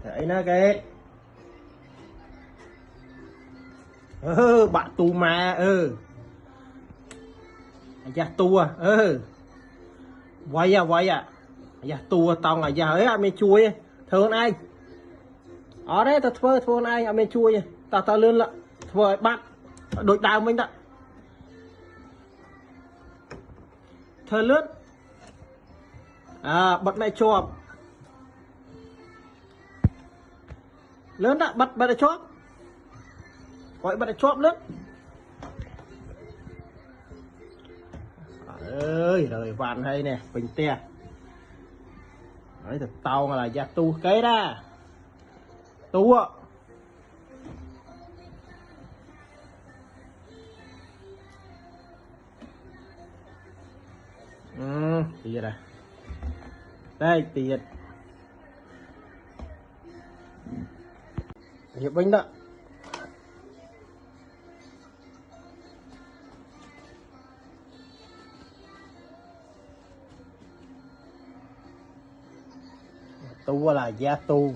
đấy nó cái bạn tu mà dạ tua vậy à dạ tua tao là giờ ấy anh mới chui thương anh ở đấy tao thưa anh anh mới chui tao lươn lợ thưa bạn đội đào mình đó thơ lướt bật này cho lớn đã bật này chóp gọi bật này chóp lớn ơi rồi vạn hay nè bình te đấy thật tao là gia tu cái ra tu ạ tiền này đây tiền hiệp binh đó tu là gia tu